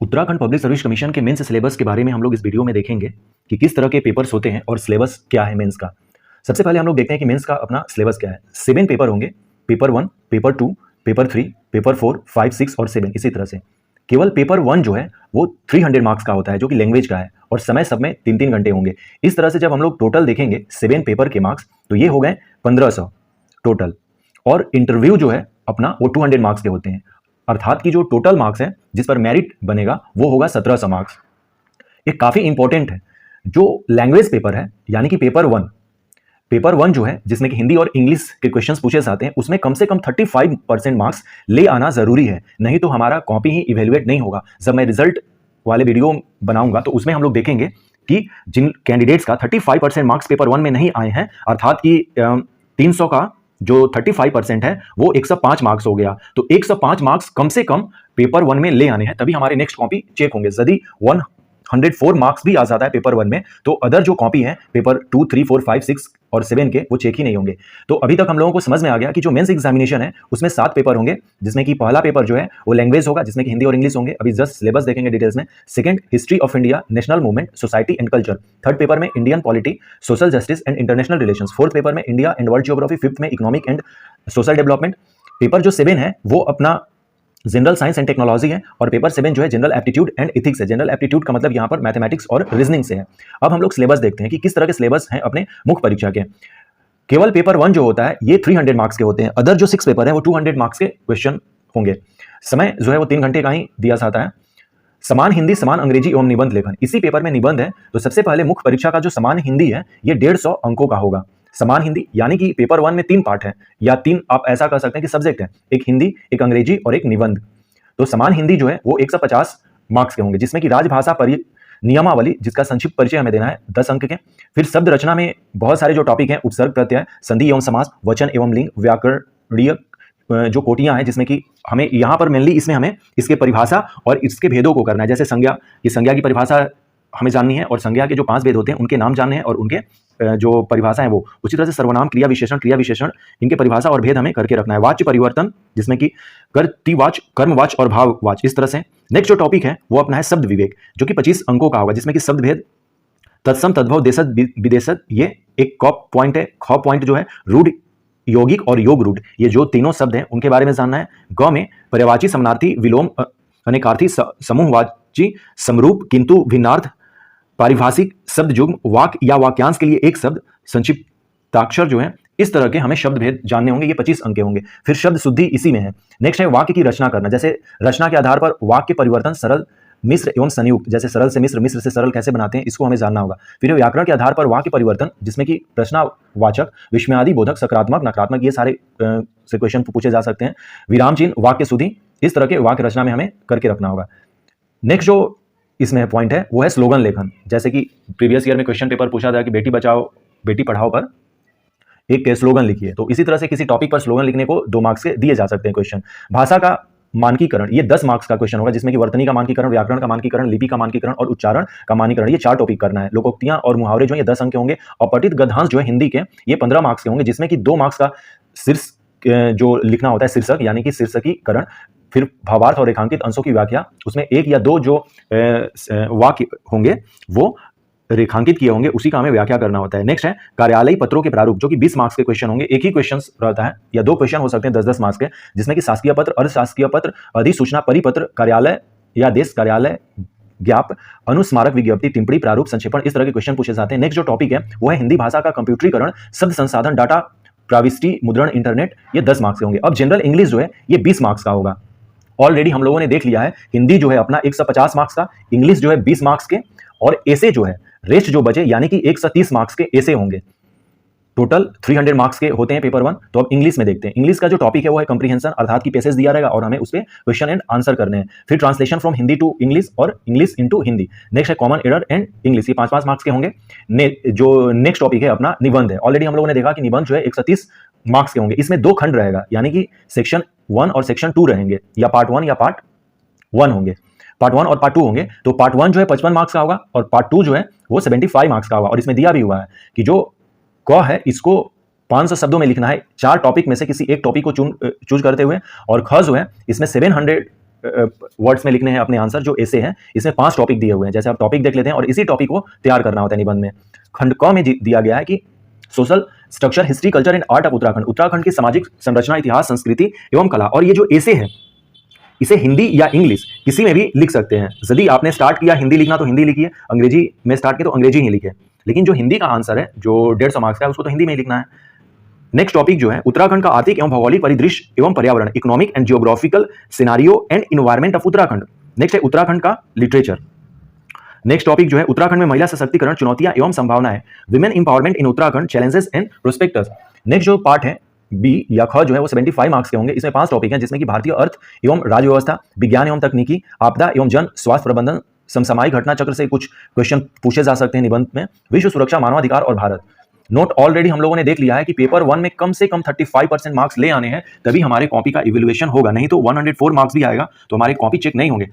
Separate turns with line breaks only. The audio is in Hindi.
उत्तराखंड पब्लिक सर्विस कमीशन के मेंस सिलेबस के बारे में हम लोग इस वीडियो में देखेंगे कि किस तरह के पेपर्स होते हैं और सिलेबस क्या है मेंस का। सबसे पहले हम लोग देखते हैं कि मेंस का अपना सिलेबस क्या है। 7 पेपर होंगे, पेपर 1, पेपर 2, पेपर 3, पेपर 4, 5, 6 और 7 इसी तरह से। केवल पेपर 1 जो है वो 300 मार्क्स का होता है जो कि लैंग्वेज का है और समय सब में 3-3 घंटे होंगे। इस तरह से जब हम लोग टोटल देखेंगे 7 पेपर के मार्क्स तो ये हो गए 1500 टोटल। और इंटरव्यू जो है अपना वो 200 मार्क्स के होते हैं, अर्थात कि जो टोटल मार्क्स है जिस पर मेरिट बनेगा वो होगा 1700 मार्क्स। ये काफ़ी इंपॉर्टेंट है। जो लैंग्वेज पेपर है यानी कि पेपर वन जो है जिसमें कि हिंदी और इंग्लिश के क्वेश्चंस पूछे जाते हैं उसमें कम से कम 35% मार्क्स ले आना जरूरी है, नहीं तो हमारा कॉपी ही इवेल्युएट नहीं होगा। जब मैं रिजल्ट वाले वीडियो बनाऊंगा तो उसमें हम लोग देखेंगे कि जिन कैंडिडेट्स का 35% मार्क्स पेपर 1 में नहीं आए हैं, अर्थात कि 300 का जो 35% है वो 105 मार्क्स हो गया, तो 105 मार्क्स कम से कम पेपर 1 में ले आने हैं, तभी हमारे नेक्स्ट कॉपी चेक होंगे। यदि 104 मार्क्स भी आ जाता है पेपर 1 में तो अदर जो कॉपी है पेपर 2, 3, 4, 5, 6 और 7 के वो चेक ही नहीं होंगे। तो अभी तक हम लोगों को समझ में आ गया कि जो मेंस एग्जामिनेशन है उसमें 7 पेपर होंगे, जिसमें कि पहला पेपर जो है वो लैंग्वेज होगा जिसमें कि हिंदी और इंग्लिश होंगे। अभी जस्ट सिलेबस देखेंगे डिटेल्स में। Second, history of India, national movement, society and culture. Third paper में Indian polity, social justice and international relations. Fourth paper में India and world geography. Fifth में economic and social development. Paper जो 7 है वो अपना जनरल साइंस एंड टेक्नोलॉजी है और पेपर 7 जो है जनरल एप्टीट्यूड एंड एथिक्स है। जनरल एप्टीट्यूड का मतलब यहाँ पर मैथमेटिक्स और रीजनिंग से है। अब हम लोग सिलेबस देखते हैं कि किस तरह के सिलेबस हैं अपने मुख्य परीक्षा के। केवल पेपर 1 जो होता है ये 300 मार्क्स के होते हैं, अदर जो 6 पेपर है वो 200 मार्क्स के क्वेश्चन होंगे। समय जो है वो 3 घंटे का ही दिया जाता है। समान हिंदी, समान अंग्रेजी एवं निबंध लेखन। इसी पेपर में निबंध है, तो सबसे पहले मुख्य परीक्षा का जो समान हिंदी है ये 150 अंकों का होगा। समान हिंदी यानी कि पेपर 1 में 3 पार्ट है, या 3 आप ऐसा कर सकते हैं कि सब्जेक्ट है, एक हिंदी, एक अंग्रेजी और एक निबंध। तो समान हिंदी जो है वो 150 मार्क्स के होंगे, जिसमें कि राजभाषा नियमावली जिसका संक्षिप्त परिचय हमें देना है 10 अंक के। फिर शब्द रचना में बहुत सारे जो टॉपिक हैं, उपसर्ग, प्रत्यय, संधि एवं समास, वचन एवं लिंग, व्याकरणीय जो कोटियां हैं, जिसमें कि हमें यहाँ पर मेनली इसमें हमें इसके परिभाषा और इसके भेदों को करना है। जैसे संज्ञा, ये संज्ञा की परिभाषा हमें जाननी है और संज्ञा के जो 5 भेद होते हैं उनके नाम जानने हैं और उनके जो परिभाषा है वो। उसी तरह से सर्वनाम, क्रिया विशेषण इनके परिभाषा और भेद हमें करके रखना है। वाच्य परिवर्तन जिसमें कि कर्तृवाच्य, कर्मवाच्य और भाववाच्य, इस तरह से। नेक्स्ट जो टॉपिक है वो अपना है शब्द विवेक, जो कि 25 अंकों का होगा, जिसमें कि शब्द भेद, तत्सम, तद्भव, देशज, विदेशज, ये एक कॉप पॉइंट है। ख पॉइंट जो है रूढ़, यौगिक और योग रूढ़, ये जो तीनों शब्द हैं उनके बारे में जानना है। ग में पर्यायवाची, समानार्थी, विलोम, अनेकार्थी, समूहवाची, समरूप, किंतु, भिन्नार्थ, पारिभाषिक, शब्द युग्म, वाक्य या वाक्यांश के लिए एक शब्द, संक्षिप्ताक्षर जो है, इस तरह के हमें शब्द भेद जानने होंगे। ये 25 अंक के होंगे। फिर शब्द शुद्धि इसी में है। नेक्स्ट है वाक्य की रचना करना, जैसे रचना के आधार पर वाक्य परिवर्तन, सरल, मिश्र एवं संयुक्त, जैसे सरल से मिश्र, मिश्र से सरल कैसे बनाते हैं इसको हमें जानना होगा। फिर व्याकरण के आधार पर वाक्य परिवर्तन, जिसमें कि प्रश्नवाचक, विस्मयादि बोधक, सकारात्मक, नकारात्मक, ये सारे से क्वेश्चन पूछे जा सकते हैं। विराम चिन्ह, वाक्य शुद्धि, इस तरह के वाक्य रचना में हमें करके रखना होगा। नेक्स्ट जो इसमें पॉइंट है वो है स्लोगन लेखन, जैसे कि प्रीवियस ईयर में क्वेश्चन पेपर पूछा था कि बेटी बचाओ बेटी पढ़ाओ पर एक स्लोगन लिखिए, तो इसी तरह से किसी टॉपिक पर स्लोगन लिखने को 2 मार्क्स के दिए जा सकते हैं क्वेश्चन। भाषा का मानकीकरण, ये 10 मार्क्स का क्वेश्चन होगा, जिसमें कि वर्तनी का मानकीकरण, व्याकरण का मानकीकरण, लिपि का मानकीकरण और उच्चारण का मानकीकरण, ये 4 टॉपिक करना है। लोकोक्तियां और मुहावरे जो है 10 अंक के होंगे। अपठित गद्यांश जो है हिंदी के, ये 15 मार्क्स के होंगे, जिसमें कि 2 मार्क्स का शीर्ष जो लिखना होता है, शीर्षक यानी कि शीर्षकीकरण। फिर भावार्थ और रेखांकित अंशों की व्याख्या, उसमें 1 या 2 जो वाक्य होंगे वो रेखांकित किए होंगे, उसी का हमें व्याख्या करना होता है। नेक्स्ट है कार्यालयी पत्रों के प्रारूप, जो कि 20 मार्क्स के क्वेश्चन होंगे। एक ही क्वेश्चन रहता है या 2 क्वेश्चन हो सकते हैं 10-10 मार्क्स के, जिसमें कि शासकीय पत्र, अर्धशासकीय पत्र, अधिसूचना, परिपत्र, कार्यालय या देश कार्यालय, ज्ञाप, अनुस्मारक, विज्ञप्ति, टिप्पणी, प्रारूप, संक्षेपण, इस तरह के क्वेश्चन पूछे जाते हैं। नेक्स्ट जो टॉपिक है वो है हिंदी भाषा का कंप्यूटरीकरण, शब्द संसाधन, डाटा प्रविष्टि, मुद्रण, इंटरनेट, ये 10 मार्क्स के होंगे। अब जनरल इंग्लिश जो है ये 20 मार्क्स का होगा। ऑलरेडी हम लोगों ने देख लिया है, हिंदी जो है अपना 150 मार्क्स का, इंग्लिश जो है 20 मार्क्स के, और ऐसे जो है रेस्ट जो बचे यानी कि 130 मार्क्स के ऐसे होंगे। टोटल 300 मार्क्स के होते हैं पेपर 1। तो अब इंग्लिश में देखते हैं। इंग्लिश का जो टॉपिक है वो है कंप्रीहेंशन, अर्थात की पैसेज दिया रहेगा और हमें उस पर क्वेश्चन एंड आंसर करने हैं। फिर translation from Hindi to English और इंग्लिश इनटू हिंदी। नेक्स्ट है कॉमन एरर एंड इंग्लिश, ये 5-5 मार्क्स के होंगे। जो नेक्स्ट टॉपिक है अपना निबंध है। ऑलरेडी हम लोगों ने देखा कि निबंध जो है 130 मार्क्स के होंगे। इसमें 2 खंड रहेगा, यानी कि सेक्शन 1 और सेक्शन 2 रहेंगे, या पार्ट 1 या पार्ट 1 होंगे। पार्ट 1 और पार्ट 2 होंगे। तो पार्ट 1 जो है 55 मार्क्स का होगा और पार्ट 2 जो है वो 75 मार्क्स का होगा। और इसमें दिया भी हुआ है कि जो क है इसको 500 शब्दों में लिखना है, 4 टॉपिक में से किसी एक टॉपिक को चूज करते हुए, और ख जो है इसमें 700 वर्ड्स में लिखने हैं अपने आंसर जो ऐसे हैं। इसमें 5 टॉपिक दिए हुए हैं, जैसे आप टॉपिक देख लेते हैं और इसी टॉपिक को तैयार करना होता है निबंध में। खंड क में दिया गया है कि social structure, history, culture and art of Uttarakhand, Uttarakhand की सामाजिक संरचना, इतिहास, संस्कृति एवं कला। और ये जो ऐसे है इसे हिंदी या इंग्लिश किसी में भी लिख सकते हैं। यदि आपने स्टार्ट किया हिंदी लिखना तो हिंदी लिखिए, अंग्रेजी में स्टार्ट किया तो अंग्रेजी ही लिखिए, लेकिन जो हिंदी का आंसर है जो 150 मार्क्स का है उसको तो हिंदी में ही लिखना है। नेक्स्ट टॉपिक जो है उत्तराखंड का आर्थिक एवं भौगोलिक परिदृश्य एवं पर्यावरण, economic and geographical scenario and environment of Uttarakhand. Next है उत्तराखंड का लिटरेचर। नेक्स्ट टॉपिक जो है उत्तराखंड में महिला सशक्तिकरण, चुनौतियां एवं संभावनाएं, women empowerment in Uttarakhand, challenges and prospectus. Next जो पार्ट है बी या ख जो है वो 75 मार्क्स के होंगे। इसमें 5 टॉपिक हैं जिसमें कि भारतीय अर्थ एवं राज्य व्यवस्था, विज्ञान एवं तकनीकी, आपदा एवं जन स्वास्थ्य प्रबंधन, समसामयिक घटना चक्र से कुछ क्वेश्चन पूछे जा सकते हैं निबंध में, विश्व सुरक्षा, मानवाधिकार और भारत। नोट ऑलरेडी हम लोगों ने देख लिया है कि पेपर 1 में कम से कम 35% मार्क्स ले आने हैं, तभी हमारे कॉपी का इवैल्यूएशन होगा, नहीं तो 104 मार्क्स भी आएगा तो हमारे कॉपी चेक नहीं होंगे।